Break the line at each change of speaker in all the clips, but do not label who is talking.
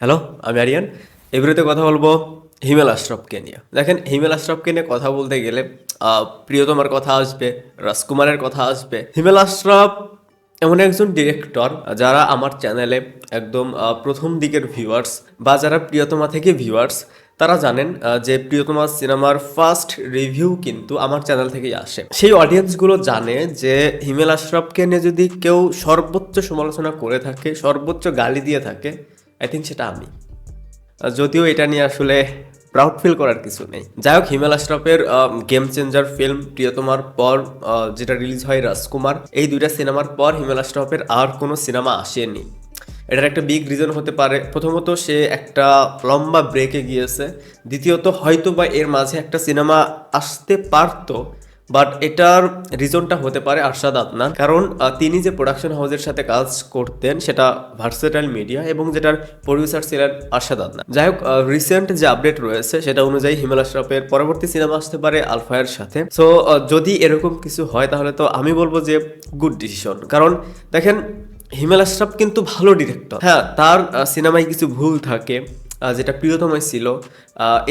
Hello, আমি আরিয়ান। এই ভিডিওতে কথা বলবো হিমেল আশরাফকে নিয়ে। দেখেন, হিমেল আশরাফকে নিয়ে কথা বলতে গেলে প্রিয়তমার কথা আসবে, রাজকুমারের কথা আসবে। হিমেল আশরাফ এমন একজন ডিরেক্টর যারা আমার চ্যানেলে একদম প্রথম দিকের ভিউয়ার্স বা যারা প্রিয়তমা থেকে ভিউয়ার্স তারা জানেন যে প্রিয়তমা সিনেমার ফার্স্ট রিভিউ কিন্তু আমার চ্যানেল থেকেই আসে। সেই অডিয়েন্সগুলো জানে যে হিমেল আশরাফকে নিয়ে যদি কেউ সর্বোচ্চ সমালোচনা করে থাকে, সর্বোচ্চ গালি দিয়ে থাকে, আই থিঙ্ক সেটা আমি। যদিও এটা নিয়ে আসলে প্রাউড ফিল করার কিছু নেই। যাই হোক, হিমেল আশরাফের গেম চেঞ্জার ফিল্ম প্রিয়তমার পর যেটা রিলিজ হয় রাজকুমার, এই দুইটা সিনেমার পর হিমেল আশরাফের আর কোনো সিনেমা আসেনি। এটার একটা বিগ রিজন হতে পারে, প্রথমত সে একটা লম্বা ব্রেকে গিয়েছে, দ্বিতীয়ত হয়তো বা এর মাঝে একটা সিনেমা আসতে পারতো, বাট এটার রিজনটা হতে পারে আরশাদ আদনান। কারণ তিনি যে প্রোডাকশন হাউসের সাথে কাজ করতেন সেটা ভার্সেটাইল মিডিয়া, এবং যেটার প্রডিউসার ছিলেন আরশাদ আদনান। যাই হোক, রিসেন্ট যে আপডেট রয়েছে সেটা অনুযায়ী হিমেল আশরাফের পরবর্তী সিনেমা আসতে পারে আলফায়ের সাথে। সো যদি এরকম কিছু হয় তাহলে তো আমি বলবো যে গুড ডিসিশন। কারণ দেখেন, হিমেল আশরাফ কিন্তু ভালো ডিরেক্টর। হ্যাঁ, তার সিনেমায় কিছু ভুল থাকে, যেটা প্রিয়তমায় ছিল,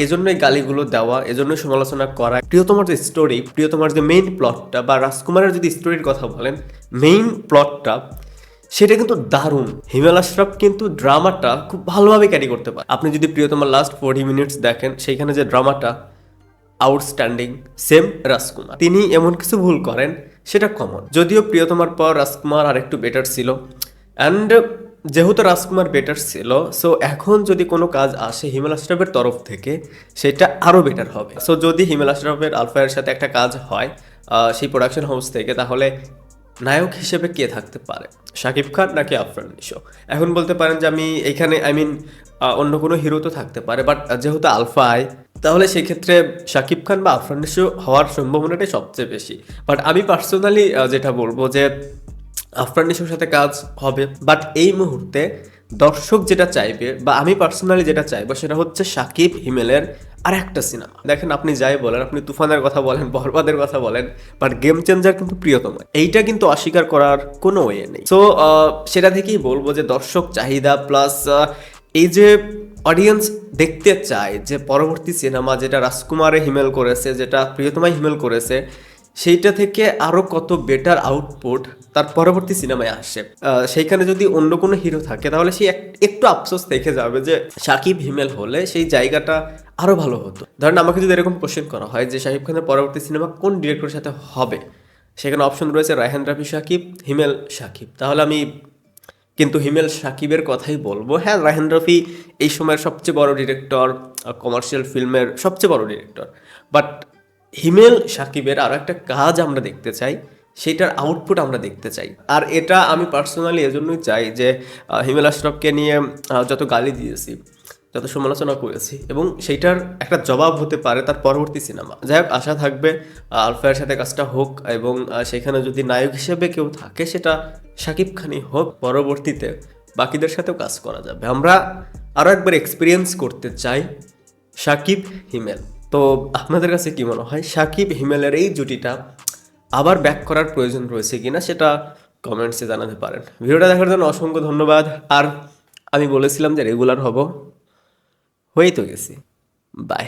এজন্যই গালিগুলো দেওয়া, এজন্যই সমালোচনা করা। প্রিয়তমার যে স্টোরি, প্রিয়তমার যে মেইন প্লটটা, বা রাজকুমারের যদি স্টোরির কথা বলেন, মেইন প্লটটা সেটা কিন্তু দারুণ। হিমেল আশরাফ কিন্তু ড্রামাটা খুব ভালোভাবে ক্যারি করতে পারে। আপনি যদি প্রিয়তমার লাস্ট 40 মিনিটস দেখেন, সেইখানে যে ড্রামাটা আউটস্ট্যান্ডিং। সেম রাজকুমার, তিনি এমন কিছু ভুল করেন সেটা কমন। যদিও প্রিয়তমার পর রাজকুমার আরেকটু বেটার ছিল, অ্যান্ড যেহেতু রাজকুমার বেটার ছিল, সো এখন যদি কোনো কাজ আসে হিমেল আশরাফের তরফ থেকে সেটা আরও বেটার হবে। সো যদি হিমেল আশরাফের আলফায়ের সাথে একটা কাজ হয় সেই প্রোডাকশন হাউস থেকে, তাহলে নায়ক হিসেবে কে থাকতে পারে, শাকিব খান নাকি আফরান নিশো? এখন বলতে পারেন যে আমি এখানে অন্য কোনো হিরো তো থাকতে পারে, বাট যেহেতু আলফা আই, তাহলে সেক্ষেত্রে শাকিব খান বা আফরান নিশো হওয়ার সম্ভাবনাটাই সবচেয়ে বেশি। বাট আমি পার্সোনালি যেটা বলবো যে আফরান নিশোর সাথে কাজ হবে। বাট এই মুহূর্তে দর্শক যেটা চাইবে, বা আমি পার্সোনালি যেটা চাইবো, সেটা হচ্ছে শাকিব হিমেলের আর একটা সিনেমা। দেখেন, আপনি যাই বলেন, আপনি তুফানের কথা বলেন, বরবাদের কথা বলেন, বাট গেম চেঞ্জার কিন্তু প্রিয়তমা, এইটা কিন্তু অস্বীকার করার কোনো ওয়ে নেই। সো সেটা থেকেই বলবো যে দর্শক চাহিদা প্লাস এই যে অডিয়েন্স দেখতে চায় যে পরবর্তী সিনেমা যেটা রাজকুমারে হিমেল করেছে, যেটা প্রিয়তমায় হিমেল করেছে, সেইটা থেকে আরও কত বেটার আউটপুট তার পরবর্তী সিনেমায় আসে। সেইখানে যদি অন্য কোনো হিরো থাকে তাহলে সে একটু আফসোস থেকে যাবে যে শাকিব হিমেল হলে সেই জায়গাটা আরও ভালো হতো। ধরেন, আমাকে যদি এরকম কোশ্চেন করা হয় যে শাকিব খানের পরবর্তী সিনেমা কোন ডিরেক্টরের সাথে হবে, সেখানে অপশন রয়েছে রায়হান রাফি শাকিব, হিমেল শাকিব, তাহলে আমি কিন্তু হিমেল শাকিবের কথাই বলবো। হ্যাঁ, রায়হান রফি এই সময়ের সবচেয়ে বড় ডিরেক্টর, কমার্শিয়াল ফিল্মের সবচেয়ে বড় ডিরেক্টর, বাট হিমেল শাকিবের আরও একটা কাজ আমরা দেখতে চাই, সেইটার আউটপুট আমরা দেখতে চাই। আর এটা আমি পার্সোনালি এজন্যই চাই যে হিমেল আশরাফকে নিয়ে যত গালি দিয়েছি, যত সমালোচনা করেছি, এবং সেইটার একটা জবাব হতে পারে তার পরবর্তী সিনেমা। যাই হোক, আশা থাকবে আলফায়ের সাথে কাজটা হোক, এবং সেখানে যদি নায়ক হিসেবে কেউ থাকে সেটা শাকিব খানই হোক। পরবর্তীতে বাকিদের সাথেও কাজ করা যাবে। আমরা আরও একবার এক্সপিরিয়েন্স করতে চাই শাকিব হিমেল। তো আপনাদের কাছে কি মনে হয়, শাকিব হিমেলের এই জুটিটা আবার ব্যাক করার প্রয়োজন রয়েছে কিনা, সেটা কমেন্টসে জানাতে পারেন। ভিডিওটা দেখার জন্য অসংখ্য ধন্যবাদ। আর আমি বলেছিলাম যে রেগুলার হব, হয়েই তো গেছি। বাই।